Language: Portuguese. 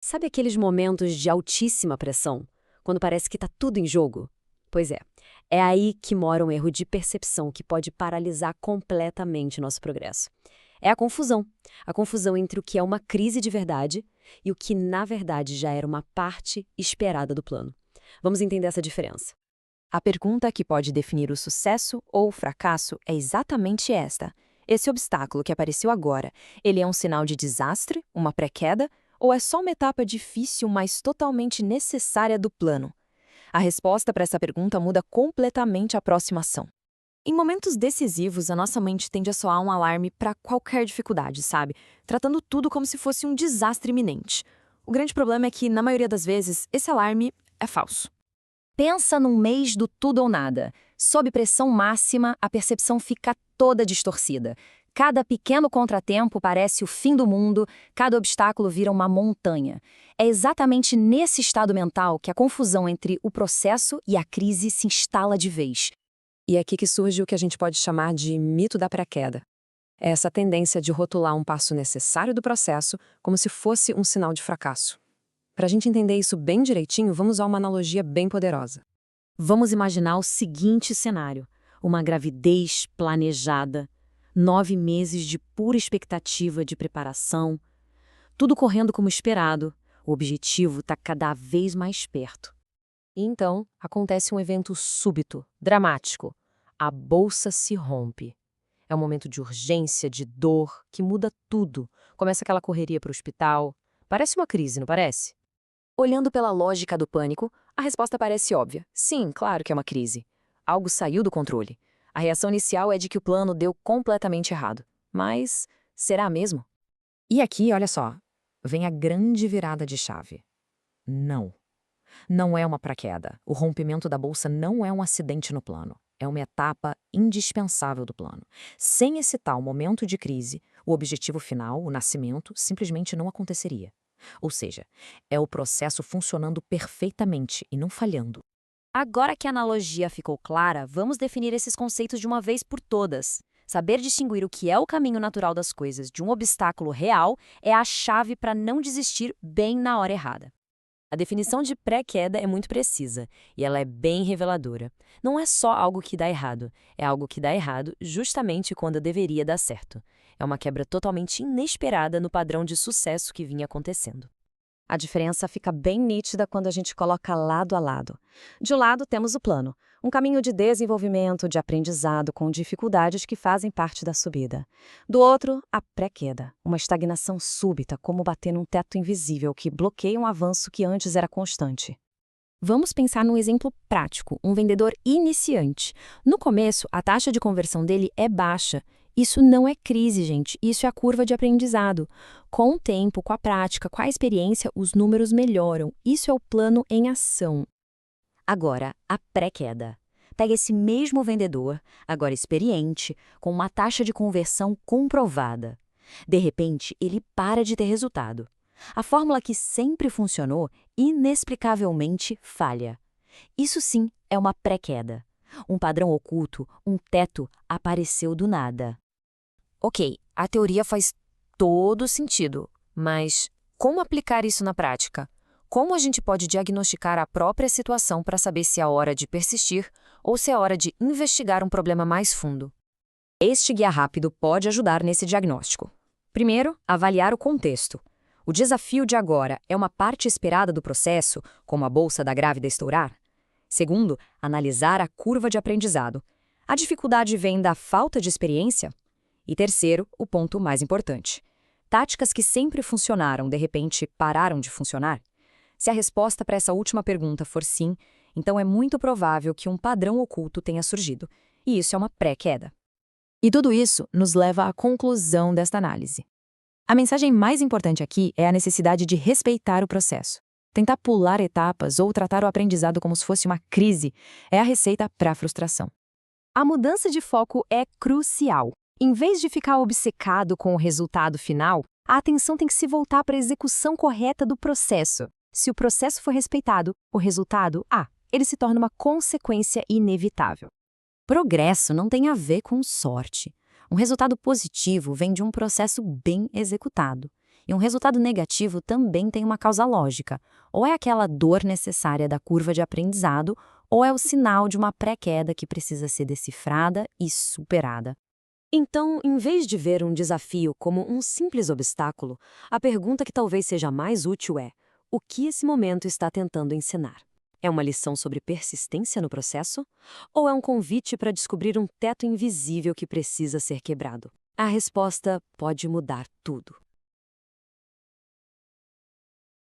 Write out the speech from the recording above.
Sabe aqueles momentos de altíssima pressão, quando parece que está tudo em jogo? Pois é aí que mora um erro de percepção que pode paralisar completamente nosso progresso. É a confusão entre o que é uma crise de verdade e o que, na verdade, já era uma parte esperada do plano. Vamos entender essa diferença. A pergunta que pode definir o sucesso ou o fracasso é exatamente esta. Esse obstáculo que apareceu agora, ele é um sinal de desastre, uma pré-queda, ou é só uma etapa difícil, mas totalmente necessária do plano? A resposta para essa pergunta muda completamente a aproximação. Em momentos decisivos, a nossa mente tende a soar um alarme para qualquer dificuldade, sabe? Tratando tudo como se fosse um desastre iminente. O grande problema é que, na maioria das vezes, esse alarme é falso. Pensa num mês do tudo ou nada. Sob pressão máxima, a percepção fica toda distorcida. Cada pequeno contratempo parece o fim do mundo, cada obstáculo vira uma montanha. É exatamente nesse estado mental que a confusão entre o processo e a crise se instala de vez. E é aqui que surge o que a gente pode chamar de mito da pré-queda. É essa tendência de rotular um passo necessário do processo como se fosse um sinal de fracasso. Para a gente entender isso bem direitinho, vamos usar uma analogia bem poderosa. Vamos imaginar o seguinte cenário: uma gravidez planejada, 9 meses de pura expectativa de preparação, tudo correndo como esperado, o objetivo está cada vez mais perto. E então, acontece um evento súbito, dramático. A bolsa se rompe. É um momento de urgência, de dor, que muda tudo. Começa aquela correria para o hospital. Parece uma crise, não parece? Olhando pela lógica do pânico, a resposta parece óbvia. Sim, claro que é uma crise. Algo saiu do controle. A reação inicial é de que o plano deu completamente errado. Mas será mesmo? E aqui, olha só, vem a grande virada de chave. Não. Não é uma paraquedas. O rompimento da bolsa não é um acidente no plano. É uma etapa indispensável do plano. Sem esse tal momento de crise, o objetivo final, o nascimento, simplesmente não aconteceria. Ou seja, é o processo funcionando perfeitamente e não falhando. Agora que a analogia ficou clara, vamos definir esses conceitos de uma vez por todas. Saber distinguir o que é o caminho natural das coisas de um obstáculo real é a chave para não desistir bem na hora errada. A definição de pré-queda é muito precisa e ela é bem reveladora. Não é só algo que dá errado, é algo que dá errado justamente quando deveria dar certo. É uma quebra totalmente inesperada no padrão de sucesso que vinha acontecendo. A diferença fica bem nítida quando a gente coloca lado a lado. De um lado, temos o plano, um caminho de desenvolvimento, de aprendizado com dificuldades que fazem parte da subida. Do outro, a pré-queda, uma estagnação súbita, como bater num teto invisível que bloqueia um avanço que antes era constante. Vamos pensar num exemplo prático, um vendedor iniciante. No começo, a taxa de conversão dele é baixa. Isso não é crise, gente. Isso é a curva de aprendizado. Com o tempo, com a prática, com a experiência, os números melhoram. Isso é o plano em ação. Agora, a pré-queda. Pega esse mesmo vendedor, agora experiente, com uma taxa de conversão comprovada. De repente, ele para de ter resultado. A fórmula que sempre funcionou, inexplicavelmente falha. Isso sim é uma pré-queda. Um padrão oculto, um teto, apareceu do nada. Ok, a teoria faz todo sentido, mas como aplicar isso na prática? Como a gente pode diagnosticar a própria situação para saber se é hora de persistir ou se é hora de investigar um problema mais fundo? Este guia rápido pode ajudar nesse diagnóstico. Primeiro, avaliar o contexto. O desafio de agora é uma parte esperada do processo, como a bolsa da grávida estourar? Segundo, analisar a curva de aprendizado. A dificuldade vem da falta de experiência? E terceiro, o ponto mais importante. Táticas que sempre funcionaram, de repente, pararam de funcionar? Se a resposta para essa última pergunta for sim, então é muito provável que um padrão oculto tenha surgido. E isso é uma pré-queda. E tudo isso nos leva à conclusão desta análise. A mensagem mais importante aqui é a necessidade de respeitar o processo. Tentar pular etapas ou tratar o aprendizado como se fosse uma crise é a receita para a frustração. A mudança de foco é crucial. Em vez de ficar obcecado com o resultado final, a atenção tem que se voltar para a execução correta do processo. Se o processo for respeitado, o resultado, ele se torna uma consequência inevitável. Progresso não tem a ver com sorte. Um resultado positivo vem de um processo bem executado. E um resultado negativo também tem uma causa lógica. Ou é aquela dor necessária da curva de aprendizado, ou é o sinal de uma pré-queda que precisa ser decifrada e superada. Então, em vez de ver um desafio como um simples obstáculo, a pergunta que talvez seja mais útil é: o que esse momento está tentando ensinar? É uma lição sobre persistência no processo? Ou é um convite para descobrir um teto invisível que precisa ser quebrado? A resposta pode mudar tudo.